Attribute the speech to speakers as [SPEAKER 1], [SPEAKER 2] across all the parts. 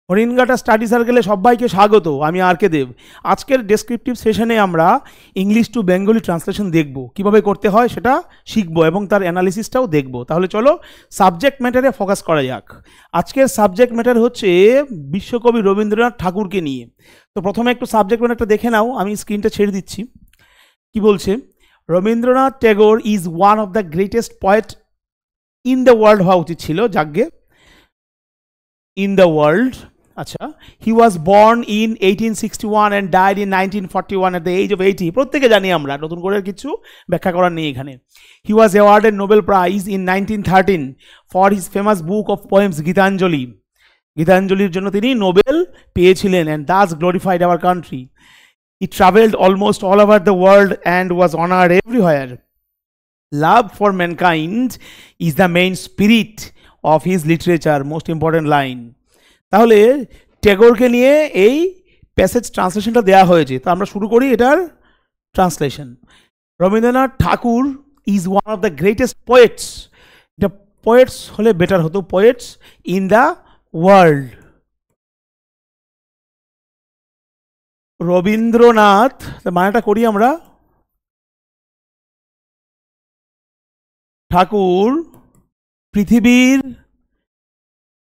[SPEAKER 1] Haringhata study সার্কেলে সবাইকে স্বাগত। আমি আর কে দেব। আজকের ডেসক্রিপটিভ সেশনে আমরা ইংলিশ টু বেঙ্গলি ট্রান্সলেশন দেখব, কিভাবে করতে হয় সেটা শিখবো এবং তার অ্যানালিসিসটাও দেখব। তাহলে চলো সাবজেক্ট ম্যাটারে ফোকাস করা যাক। আজকের সাবজেক্ট ম্যাটার হচ্ছে বিশ্বকবি রবীন্দ্রনাথ ঠাকুরকে নিয়ে। তো প্রথমে একটু সাবজেক্ট ম্যাটারটা দেখে নাও, আমি স্ক্রিনটা ছেড়ে দিচ্ছি। কি বলছে? Rabindranath Tagore is one of the greatest poet in the world হওয়া উচিত ছিল, যাকে ইন দ্য ওয়ার্ল্ড। আচ্ছা, he was born in 1861 and died in 1941 at the age of 80। প্রত্যেকে জানি আমরা, নতুন করে কিছু ব্যাখ্যা করার নেই এখানে। He was awarded Nobel prize in 1913 for his famous book of poems Gitanjali. গীতাঞ্জলির জন্য তিনি নোবেল পেয়েছিলেন, and thus glorified our country. He travelled almost all over the world and was honoured everywhere. Love for mankind is the main spirit of his literature, most important line. তাহলে ট্যাগোরকে নিয়ে এই passage ট্রান্সলেশনটা দেওয়া হয়েছে। তো আমরা শুরু করি এটার translation. Rabindranath Thakur is one of the greatest poets, এটা পোয়েটস হলে বেটার হতো, poets in the world. Rabindranath মানেটা করি আমরা, ঠাকুর পৃথিবীর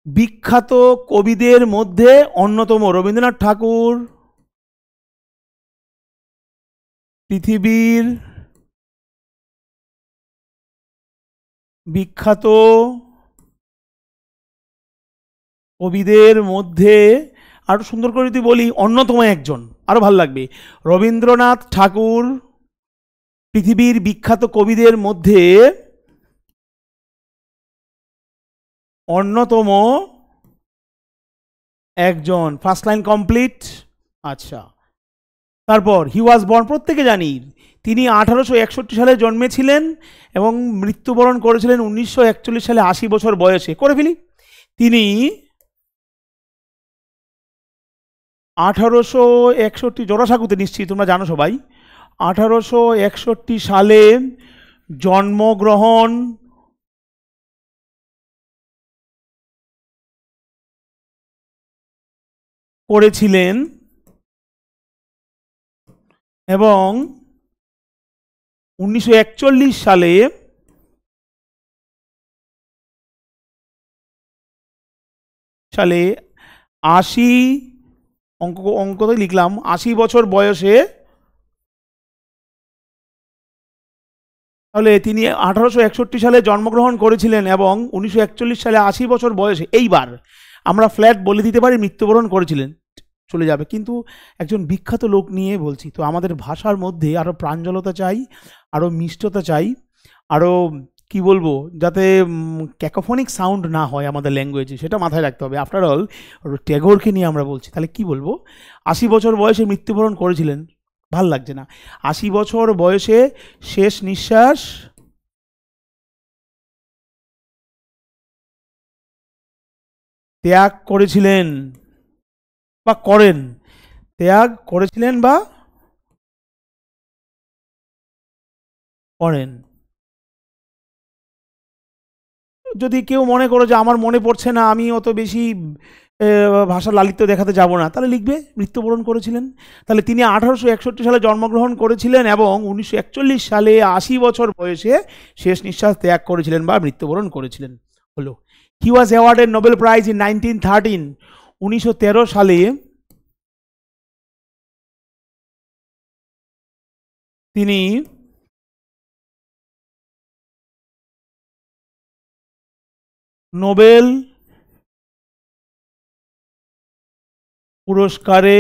[SPEAKER 1] বিখ্যাত কবিদের মধ্যে অন্যতম। রবীন্দ্রনাথ ঠাকুর পৃথিবীর বিখ্যাত কবিদের মধ্যে, আরো সুন্দর করে যদি বলি অন্যতম একজন, আরো ভালো লাগবে। রবীন্দ্রনাথ ঠাকুর পৃথিবীর বিখ্যাত কবিদের মধ্যে অন্যতম একজন। First line complete. আচ্ছা, তারপর হি ওয়াজ বর্ন, প্রত্যেকে জানি তিনি 1861 সালে জন্মেছিলেন এবং মৃত্যুবরণ করেছিলেন 1941 সালে 80 বছর বয়সে। করে ফেলি, তিনি 1861, জোড়াসাঁকুতে নিশ্চয়ই তোমরা জানো সবাই, 1861 সালে জন্মগ্রহণ করেছিলেন এবং 1941 সালে 80, অঙ্কতে লিখলাম 80 বছর বয়সে। তাহলে তিনি 1861 সালে জন্মগ্রহণ করেছিলেন এবং 1941 সালে 80 বছর বয়সে, এইবার আমরা ফ্ল্যাট বলে দিতে পারি মৃত্যুবরণ করেছিলেন, চলে যাবে। কিন্তু একজন বিখ্যাত লোক নিয়ে বলছি, তো আমাদের ভাষার মধ্যে আরও প্রাঞ্জলতা চাই, আরও মিষ্টতা চাই, আরও কি বলবো, যাতে ক্যাকোফোনিক সাউন্ড না হয় আমাদের ল্যাঙ্গুয়েজে, সেটা মাথায় রাখতে হবে। আফটার অল ট্যাগোরকে নিয়ে আমরা বলছি, তাহলে কি বলবো? 80 বছর বয়সে মৃত্যুবরণ করেছিলেন, ভাল লাগছে না। 80 বছর বয়সে শেষ নিঃশ্বাস ত্যাগ করেছিলেন বা করেন, ত্যাগ করেছিলেন বা করেন। যদি কেউ মনে করো যে আমার মনে পড়ছে না, আমি অত বেশি ভাষা লালিত্য দেখাতে যাব না, তাহলে লিখবে মৃত্যুবরণ করেছিলেন। তাহলে তিনি 1861 সালে জন্মগ্রহণ করেছিলেন এবং 1941 সালে 80 বছর বয়সে শেষ নিঃশ্বাস ত্যাগ করেছিলেন বা মৃত্যুবরণ করেছিলেন। হলো। He was awarded Nobel prize in 1913, 1913 সালে তিনি নোবেল পুরস্কারে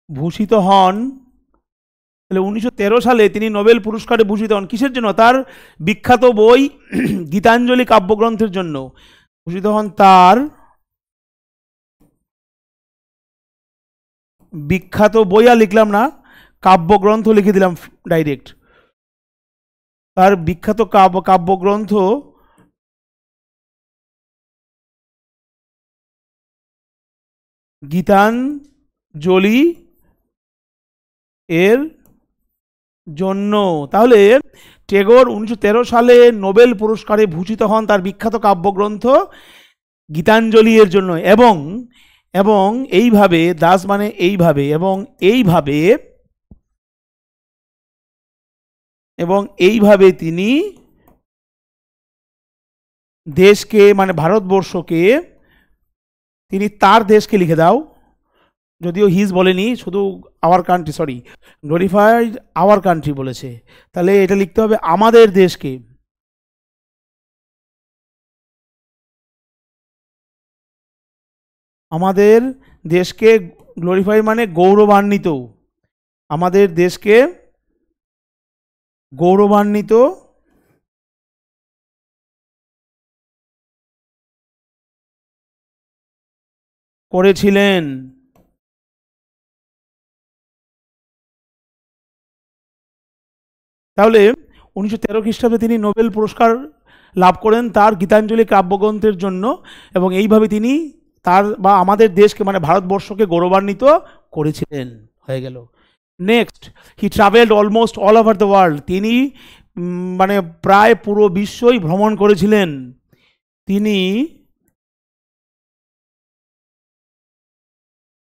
[SPEAKER 1] ভূষিত হন। তাহলে 1913 সালে তিনি নোবেল পুরস্কারে ভূষিত হন কিসের জন্য? তার বিখ্যাত বই গীতাঞ্জলি কাব্যগ্রন্থের জন্য ভূষিত হন। তার বিখ্যাত বই, আর লিখলাম না, কাব্যগ্রন্থ লিখে দিলাম ডাইরেক্ট। তার বিখ্যাত কাব্যগ্রন্থ গীতাঞ্জলি এর জন্য। তাহলে টেগোর 1913 সালে নোবেল পুরস্কারে ভূষিত হন তার বিখ্যাত কাব্যগ্রন্থ গীতাঞ্জলি এর জন্য। এবং এবং এইভাবে, দাস মানে এইভাবে, এবং এইভাবে এবং এইভাবে তিনি দেশকে মানে ভারতবর্ষকে, তিনি তার দেশকে লিখে দাও, যদিও হিজ বলেনি, শুধু our country, sorry, glorified our country বলেছে। তাহলে এটা লিখতে হবে আমাদের দেশকে, আমাদের দেশকে গ্লোরিফাই মানে গৌরবান্বিত, আমাদের দেশকে গৌরবান্বিত করেছিলেন। তাহলে 1913 খ্রিস্টাব্দে তিনি নোবেল পুরস্কার লাভ করেন তার গীতাঞ্জলি কাব্যগ্রন্থের জন্য, এবং এইভাবে তিনি তার বা আমাদের দেশকে মানে ভারতবর্ষকে গৌরবান্বিত করেছিলেন। হয়ে গেল। Next, he travelled almost all over the world, তিনি মানে প্রায় পুরো বিশ্বই ভ্রমণ করেছিলেন। তিনি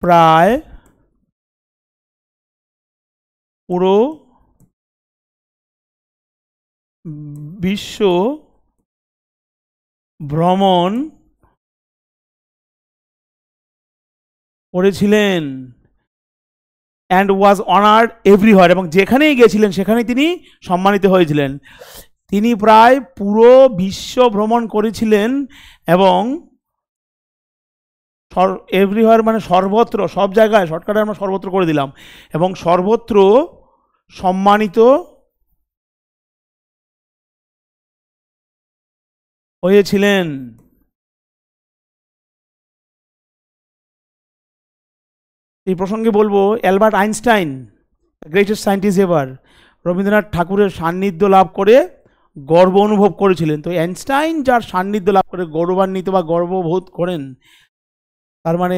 [SPEAKER 1] প্রায় পুরো বিশ্ব ভ্রমণ করেছিলেন। অ্যান্ড ওয়াজ অনার্ড এভরিহোয়ার, এবং যেখানেই গিয়েছিলেন সেখানেই তিনি সম্মানিত হয়েছিলেন। তিনি প্রায় পুরো বিশ্ব ভ্রমণ করেছিলেন এবং এভরিহোয়ার মানে সর্বত্র, সব জায়গায়, শর্টকাটে আমরা সর্বত্র করে দিলাম, এবং সর্বত্র সম্মানিত হয়েছিলেন। এই প্রসঙ্গে বলবো Albert Einstein, greatest scientist ever, Rabindranath ঠাকুরের সান্নিধ্য লাভ করে গর্ব অনুভব করেছিলেন। তো আইনস্টাইন যার সান্নিধ্য লাভ করে গৌরবান্বিত বা গর্ববোধ করেন, তার মানে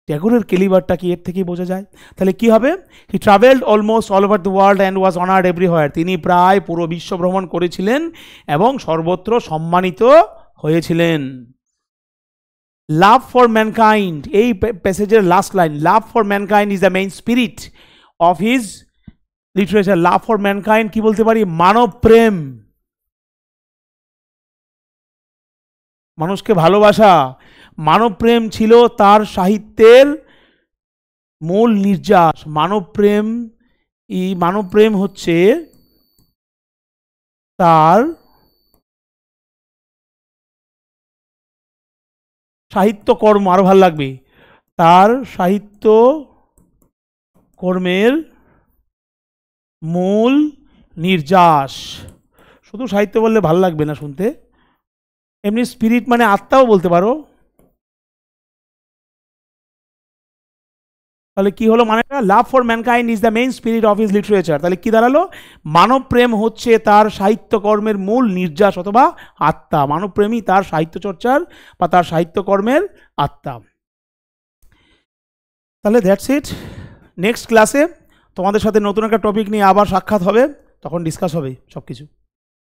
[SPEAKER 1] ট্যাগোরের ক্যালিবারটা কি এর থেকেই বোঝা যায়। তাহলে কি হবে? He travelled almost all over the world and was honoured everywhere, তিনি প্রায় পুরো বিশ্ব ভ্রমণ করেছিলেন এবং সর্বত্র সম্মানিত হয়েছিলেন। লাভ ফর ম্যানকাইন্ড, এই প্যাসেজের last line, love for mankind is the main spirit of his literature. Love for mankind কি বলতে পারি? মানব প্রেম, মানুষকে ভালোবাসা, মানব প্রেম ছিল তার সাহিত্যের মূল নির্যাস। মানব প্রেম হচ্ছে তার সাহিত্য কর্ম, আরো ভালো লাগবে, তার সাহিত্য কর্মের মূল নির্যাস। শুধু সাহিত্য বললে ভালো লাগবে না শুনতে, এমনি স্পিরিট মানে আত্মাও বলতে পারো। তাহলে কি হলো মানেটা? লাভ for mankind is the main spirit of his literature. তাহলে কি দাঁড়ালো? মানব প্রেম হচ্ছে তার সাহিত্যকর্মের মূল নির্যাস অথবা আত্মা। মানবপ্রেমী তার সাহিত্য চর্চার বা তার সাহিত্যকর্মের আত্মা। তাহলে দ্যাটস ইট। নেক্সট ক্লাসে তোমাদের সাথে নতুন একটা টপিক নিয়ে আবার সাক্ষাৎ হবে, তখন ডিসকাস হবে সব কিছু।